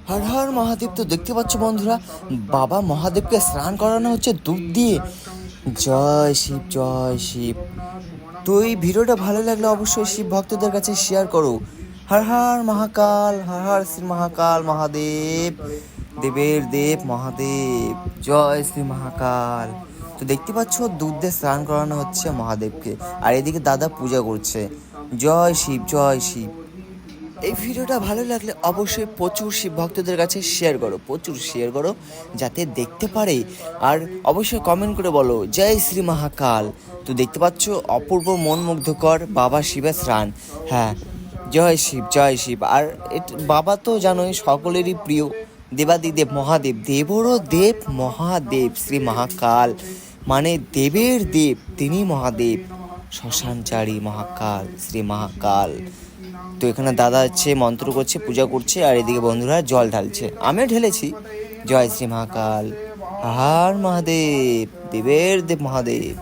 হর হর মহাদেব। তো দেখতে পাচ্ছ বন্ধুরা, বাবা মহাদেবকে স্নান করানো হচ্ছে দুধ দিয়ে। জয় শিব, জয় শিব। তো এই ভিডিওটা ভালো লাগলে অবশ্যই শিব ভক্তদের কাছে শেয়ার করো। হর হর মহাকাল, হর হর শ্রী মহাকাল মহাদেব, দেবের দেব মহাদেব। জয় শ্রী মহাকাল। তো দেখতে পাচ্ছ দুধ দিয়ে স্নান করানো হচ্ছে মহাদেবকে, আর এদিকে দাদা পূজা করছে। জয় শিব, জয় শিব। এই ভিডিওটা ভালো লাগলে অবশ্যই প্রচুর শিব ভক্তদের কাছে শেয়ার করো, প্রচুর শেয়ার করো, যাতে দেখতে পারে। আর অবশ্যই কমেন্ট করে বলো জয় শ্রী মহাকাল। তো দেখতে পাচ্ছ অপূর্ব মন মুগ্ধকর বাবা শিবের স্নান। হ্যাঁ, জয় শিব, জয় শিব। আর বাবা তো জানোই সকলেরই প্রিয় দেবাদিদেব মহাদেব, দেবরও দেব মহাদেব শ্রী মহাকাল, মানে দেবের দেব তিনি মহাদেব, শ্মশানচারী মহাকাল শ্রী মহাকাল। তো এখানে দাদা হচ্ছে মন্ত্র করছে, পূজা করছে, আর এদিকে বন্ধুরা জল ঢালছে, আমিও ঢেলেছি। জয় শ্রী মহাকাল, হর মহাদেব, দেবের দেব মহাদেব।